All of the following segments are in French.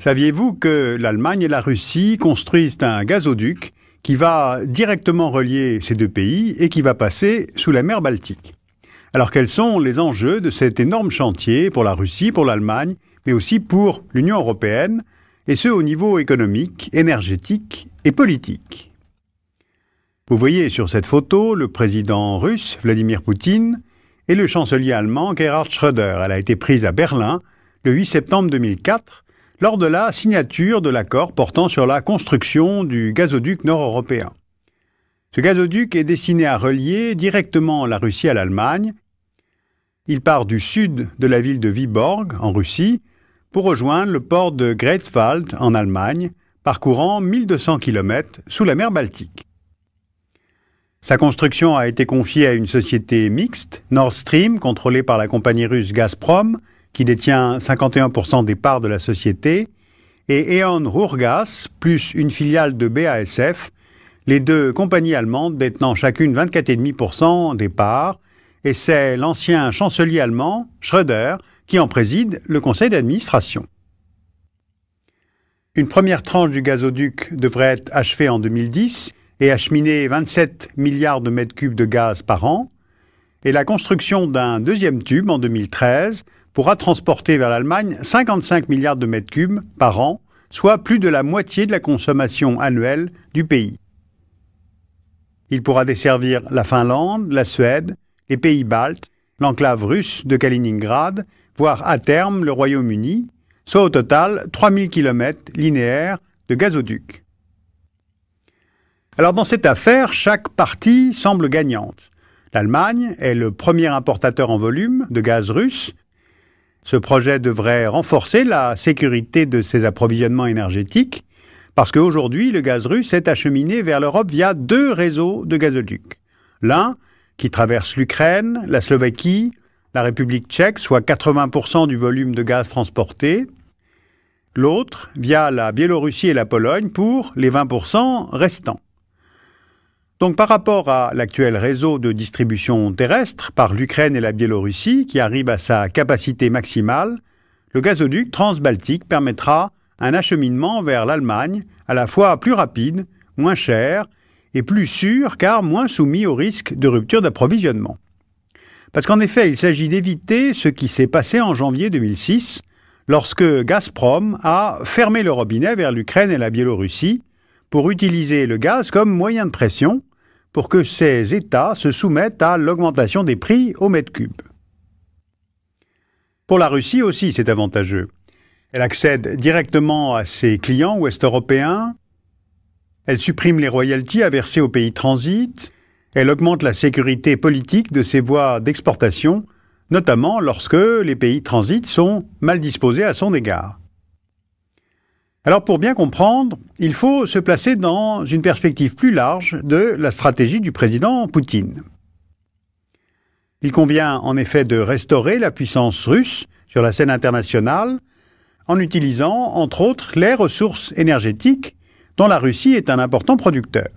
Saviez-vous que l'Allemagne et la Russie construisent un gazoduc qui va directement relier ces deux pays et qui va passer sous la mer Baltique? Alors quels sont les enjeux de cet énorme chantier pour la Russie, pour l'Allemagne, mais aussi pour l'Union européenne, et ce au niveau économique, énergétique et politique? Vous voyez sur cette photo le président russe, Vladimir Poutine, et le chancelier allemand, Gerhard Schröder. Elle a été prise à Berlin le 8 septembre 2004, lors de la signature de l'accord portant sur la construction du gazoduc nord-européen. Ce gazoduc est destiné à relier directement la Russie à l'Allemagne. Il part du sud de la ville de Vyborg, en Russie, pour rejoindre le port de Greifswald, en Allemagne, parcourant 1200 km sous la mer Baltique. Sa construction a été confiée à une société mixte, Nord Stream, contrôlée par la compagnie russe Gazprom, qui détient 51% des parts de la société, et E.ON Ruhrgas, plus une filiale de BASF, les deux compagnies allemandes détenant chacune 24,5% des parts, et c'est l'ancien chancelier allemand, Schröder, qui en préside le conseil d'administration. Une première tranche du gazoduc devrait être achevée en 2010 et acheminer 27 milliards de mètres cubes de gaz par an, et la construction d'un deuxième tube en 2013 pourra transporter vers l'Allemagne 55 milliards de mètres cubes par an, soit plus de la moitié de la consommation annuelle du pays. Il pourra desservir la Finlande, la Suède, les pays baltes, l'enclave russe de Kaliningrad, voire à terme le Royaume-Uni, soit au total 3000 km linéaires de gazoduc. Alors dans cette affaire, chaque partie semble gagnante. L'Allemagne est le premier importateur en volume de gaz russe. Ce projet devrait renforcer la sécurité de ses approvisionnements énergétiques parce qu'aujourd'hui, le gaz russe est acheminé vers l'Europe via deux réseaux de gazoducs. L'un qui traverse l'Ukraine, la Slovaquie, la République tchèque, soit 80% du volume de gaz transporté. L'autre via la Biélorussie et la Pologne pour les 20% restants. Donc par rapport à l'actuel réseau de distribution terrestre par l'Ukraine et la Biélorussie, qui arrive à sa capacité maximale, le gazoduc transbaltique permettra un acheminement vers l'Allemagne à la fois plus rapide, moins cher et plus sûr car moins soumis au risque de rupture d'approvisionnement. Parce qu'en effet, il s'agit d'éviter ce qui s'est passé en janvier 2006 lorsque Gazprom a fermé le robinet vers l'Ukraine et la Biélorussie pour utiliser le gaz comme moyen de pression pour que ces États se soumettent à l'augmentation des prix au mètre cube. Pour la Russie aussi, c'est avantageux. Elle accède directement à ses clients ouest-européens, elle supprime les royalties à verser aux pays transit, elle augmente la sécurité politique de ses voies d'exportation, notamment lorsque les pays transit sont mal disposés à son égard. Alors pour bien comprendre, il faut se placer dans une perspective plus large de la stratégie du président Poutine. Il convient en effet de restaurer la puissance russe sur la scène internationale en utilisant, entre autres, les ressources énergétiques dont la Russie est un important producteur.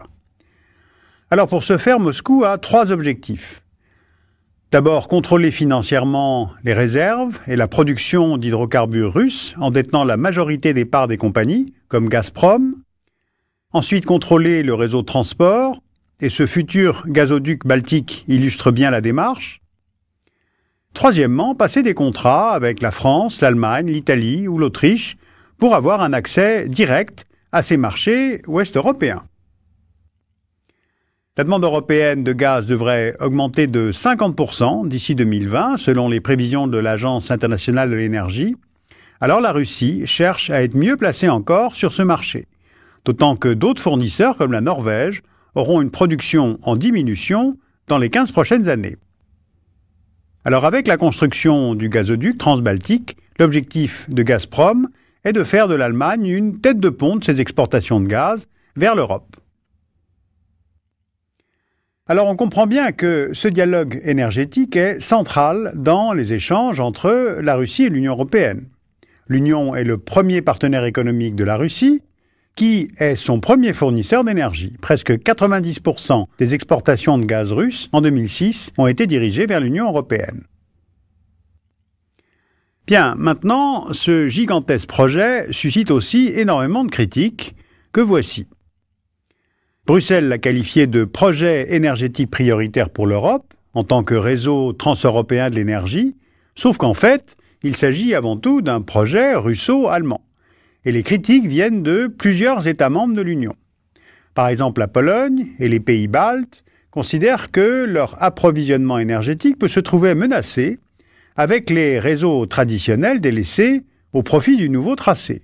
Alors pour ce faire, Moscou a trois objectifs. D'abord, contrôler financièrement les réserves et la production d'hydrocarbures russes en détenant la majorité des parts des compagnies, comme Gazprom. Ensuite, contrôler le réseau de transport, et ce futur gazoduc baltique illustre bien la démarche. Troisièmement, passer des contrats avec la France, l'Allemagne, l'Italie ou l'Autriche pour avoir un accès direct à ces marchés ouest-européens. La demande européenne de gaz devrait augmenter de 50% d'ici 2020, selon les prévisions de l'Agence internationale de l'énergie. Alors la Russie cherche à être mieux placée encore sur ce marché, d'autant que d'autres fournisseurs, comme la Norvège, auront une production en diminution dans les 15 prochaines années. Alors avec la construction du gazoduc transbaltique, l'objectif de Gazprom est de faire de l'Allemagne une tête de pont de ses exportations de gaz vers l'Europe. Alors on comprend bien que ce dialogue énergétique est central dans les échanges entre la Russie et l'Union européenne. L'Union est le premier partenaire économique de la Russie, qui est son premier fournisseur d'énergie. Presque 90% des exportations de gaz russe en 2006 ont été dirigées vers l'Union européenne. Bien, maintenant, ce gigantesque projet suscite aussi énormément de critiques, que voici. Bruxelles l'a qualifié de projet énergétique prioritaire pour l'Europe, en tant que réseau transeuropéen de l'énergie, sauf qu'en fait, il s'agit avant tout d'un projet russo-allemand. Et les critiques viennent de plusieurs États membres de l'Union. Par exemple, la Pologne et les pays baltes considèrent que leur approvisionnement énergétique peut se trouver menacé avec les réseaux traditionnels délaissés au profit du nouveau tracé.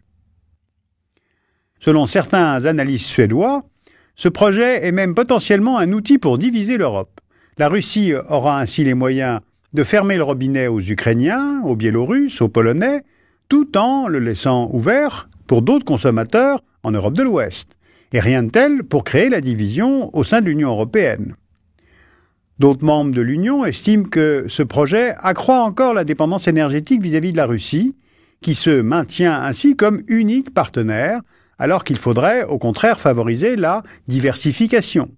Selon certains analystes suédois, ce projet est même potentiellement un outil pour diviser l'Europe. La Russie aura ainsi les moyens de fermer le robinet aux Ukrainiens, aux Biélorusses, aux Polonais, tout en le laissant ouvert pour d'autres consommateurs en Europe de l'Ouest. Et rien de tel pour créer la division au sein de l'Union européenne. D'autres membres de l'Union estiment que ce projet accroît encore la dépendance énergétique vis-à-vis de la Russie, qui se maintient ainsi comme unique partenaire, alors qu'il faudrait au contraire favoriser la diversification.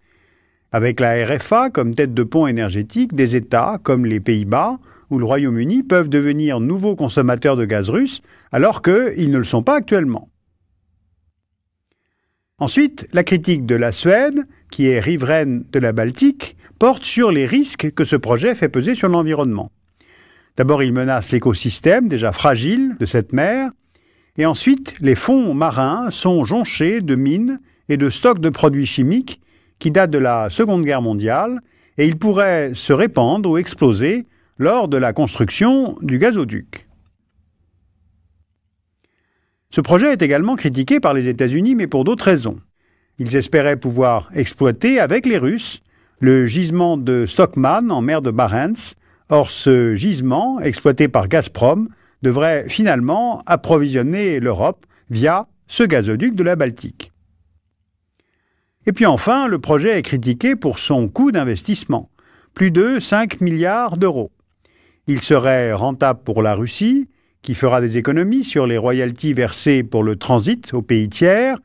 Avec la RFA comme tête de pont énergétique, des États comme les Pays-Bas ou le Royaume-Uni peuvent devenir nouveaux consommateurs de gaz russe, alors qu'ils ne le sont pas actuellement. Ensuite, la critique de la Suède, qui est riveraine de la Baltique, porte sur les risques que ce projet fait peser sur l'environnement. D'abord, il menace l'écosystème déjà fragile de cette mer, et ensuite, les fonds marins sont jonchés de mines et de stocks de produits chimiques qui datent de la Seconde Guerre mondiale, et ils pourraient se répandre ou exploser lors de la construction du gazoduc. Ce projet est également critiqué par les États-Unis, mais pour d'autres raisons. Ils espéraient pouvoir exploiter avec les Russes le gisement de Stockman en mer de Barents. Or, ce gisement, exploité par Gazprom, devrait finalement approvisionner l'Europe via ce gazoduc de la Baltique. Et puis enfin, le projet est critiqué pour son coût d'investissement, plus de 5 milliards d'euros. Il serait rentable pour la Russie, qui fera des économies sur les royalties versées pour le transit aux pays tiers,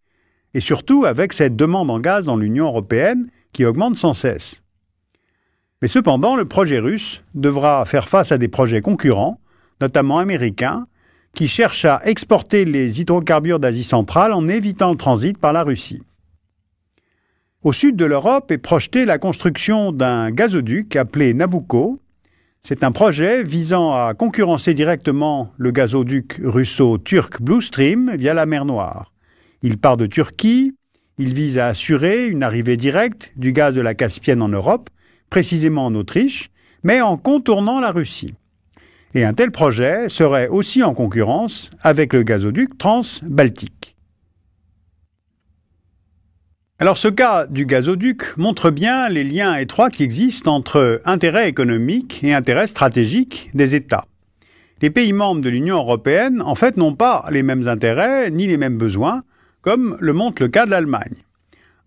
et surtout avec cette demande en gaz dans l'Union européenne qui augmente sans cesse. Mais cependant, le projet russe devra faire face à des projets concurrents, notamment américains, qui cherchent à exporter les hydrocarbures d'Asie centrale en évitant le transit par la Russie. Au sud de l'Europe est projetée la construction d'un gazoduc appelé Nabucco. C'est un projet visant à concurrencer directement le gazoduc russo-turc Blue Stream via la mer Noire. Il part de Turquie, il vise à assurer une arrivée directe du gaz de la Caspienne en Europe, précisément en Autriche, mais en contournant la Russie. Et un tel projet serait aussi en concurrence avec le gazoduc transbaltique. Alors ce cas du gazoduc montre bien les liens étroits qui existent entre intérêts économiques et intérêts stratégiques des États. Les pays membres de l'Union européenne, en fait, n'ont pas les mêmes intérêts ni les mêmes besoins, comme le montre le cas de l'Allemagne.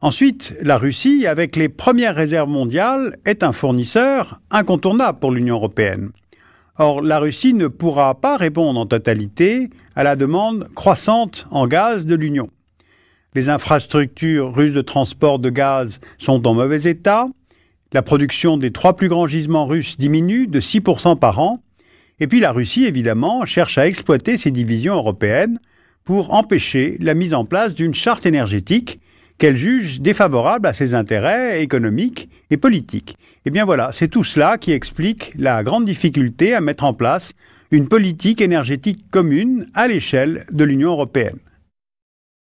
Ensuite, la Russie, avec les premières réserves mondiales, est un fournisseur incontournable pour l'Union européenne. Or, la Russie ne pourra pas répondre en totalité à la demande croissante en gaz de l'Union. Les infrastructures russes de transport de gaz sont en mauvais état. La production des 3 plus grands gisements russes diminue de 6% par an. Et puis la Russie, évidemment, cherche à exploiter ses divisions européennes pour empêcher la mise en place d'une charte énergétique qu'elle juge défavorable à ses intérêts économiques et politiques. Et bien voilà, c'est tout cela qui explique la grande difficulté à mettre en place une politique énergétique commune à l'échelle de l'Union européenne.